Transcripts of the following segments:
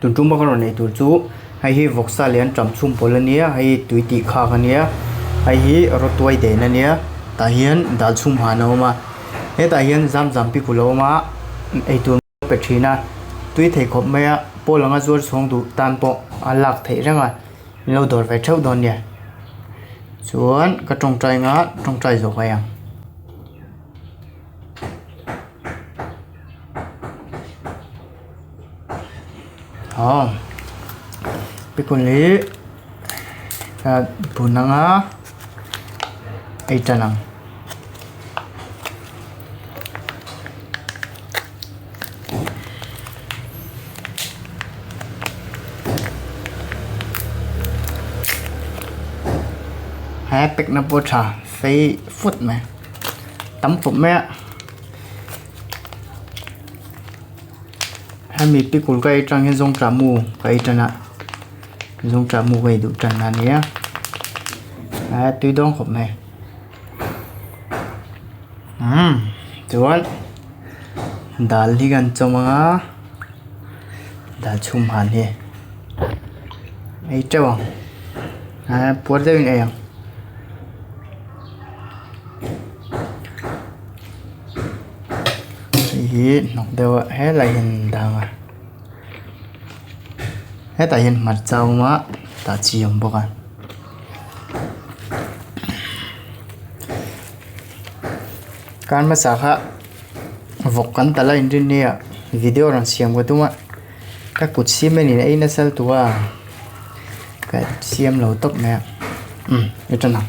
ตุนจุ่มบักรอนในตัวจูให้ฮีวอกซาเลียนจำชุ่มโพลเนียให้ตุยติขากันเนียให้ฮีรถตัวเดนเนียตาเฮียนดัลชุ่มหานอมาเฮตาเฮียนจำพิกุลอมาไอตัวเป็ดชีนะตุยเทคบเมียโพลังจวดส่งดูตันโปอัลลักเทเรื่องอ่ะเราโดนไปเช่าโดนเนี่ยส่วนก็จงใจงาจงใจจบไปยังอ๋อเป็นคนนี้บุญนังอ่ะไอ้จันนังแฮปปี้นับว่าชาไฟฟุตไหมตั้มผมไหมให้มีปีกุลก็ไอ้จังเห็นทรงจมูกก็ไอ้จันนะทรงจมูกไอ้ดูจันนั่นเนี่ยตุยดองผมไหมส่วนดัลที่กันจงมาดัลชุ่มหันเนี่ยไอ้เจ้าปวดได้ยังไงยังฮีนกเดียวให้ไหลเห็นดังให้แต่เห็นมัดเจ้ามาตาเจียมบอกกันการมาสักฮะวกกันแต่ละอินเดียเนี่ยวิดีโอรังเสียงก็ตัวก็กุดเสียมนี่ไอ้นั่นเซลตัวก็เสียมเราตกเนี่ยนี่จังนะ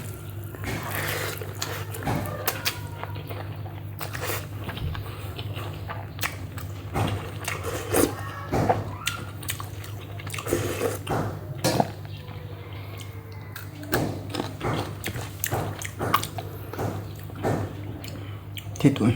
ที่ตัว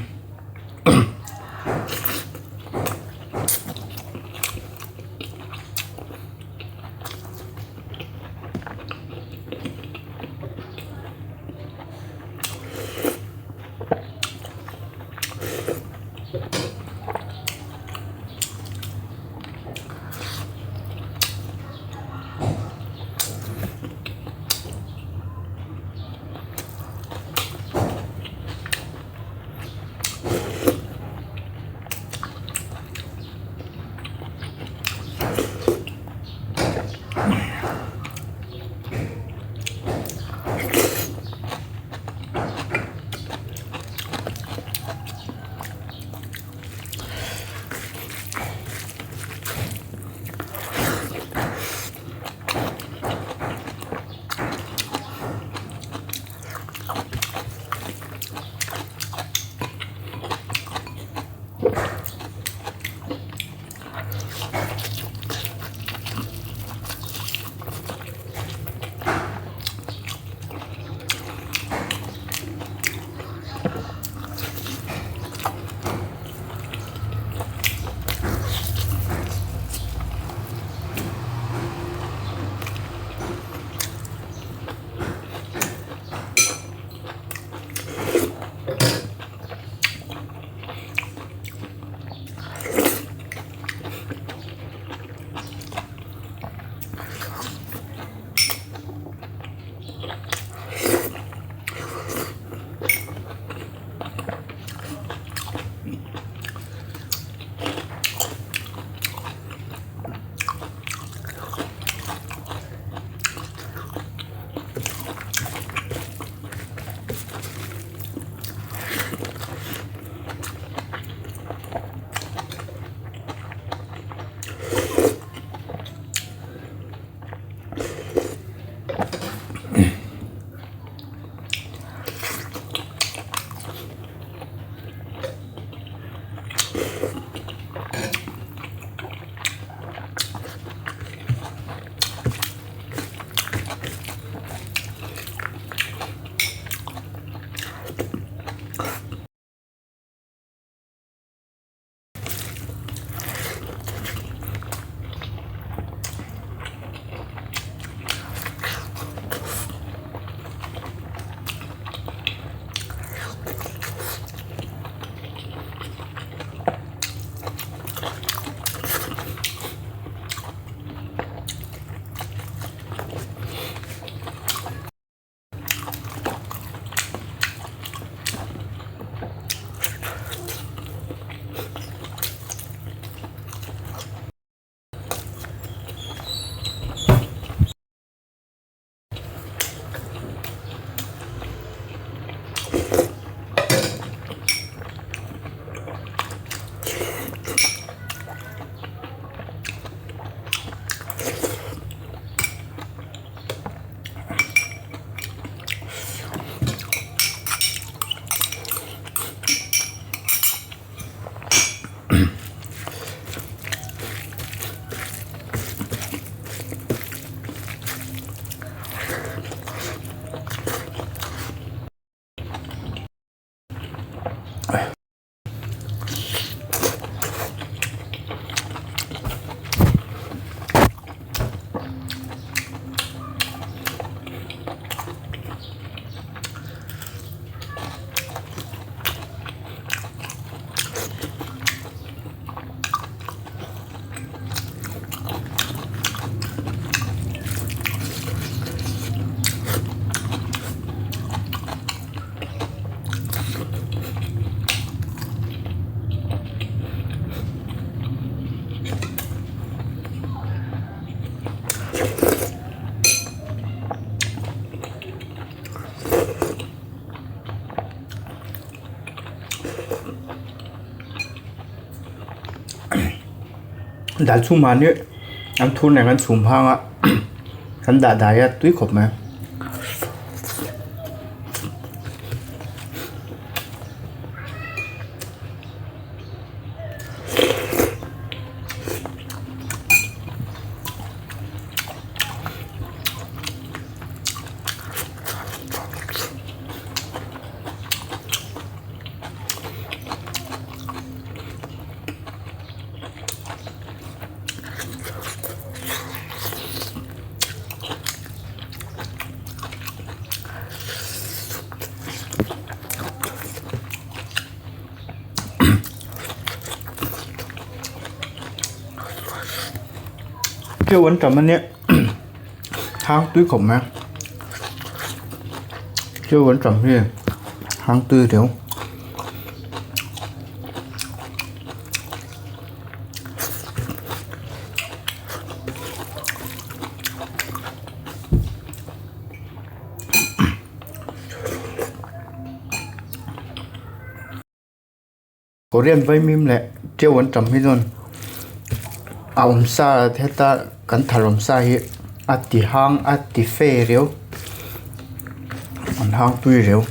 Dal chum han ye am thun này kan chum hang a kan da da ya tui khop ma Kêu vẫn trầm anh nhé hang túi khổng mà kêu vẫn trầm đi hang tươi thiếu Korean với mìm lẹ kêu vẫn trầm hết rồi sa thế ta cẩn thận sa hi ati hang ati phê riu an hang tui riu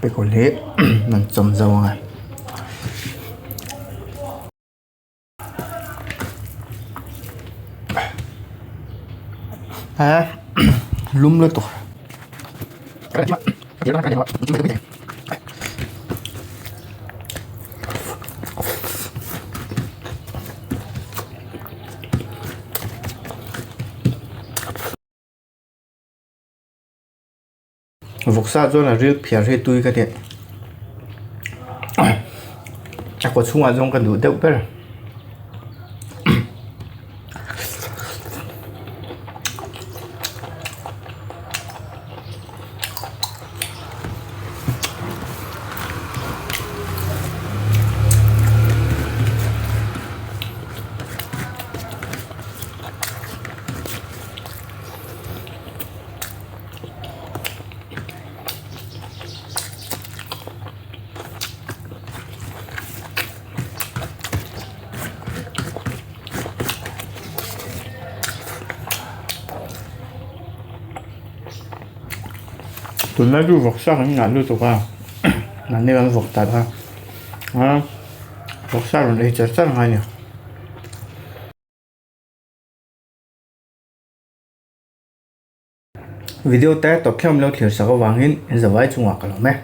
ไปคนเละนั่นจมเจ้าไงฮะลุ่มเลยตัวเดี๋ยวเราไปกันดีกว่าvok sa cho là riêng phía riêng tôi cái điện chắc có chung ở trong cái đủ đâu biết tụi nó cứ vọc sa cái ngắn luôn tụi con là nên ăn vọc tạt ha vọc sa rồi đây chặt rất hay nhỉ video té tập theo lâu thiểu sao có vàng hin giờ vay chung ngọc cả lắm mẹ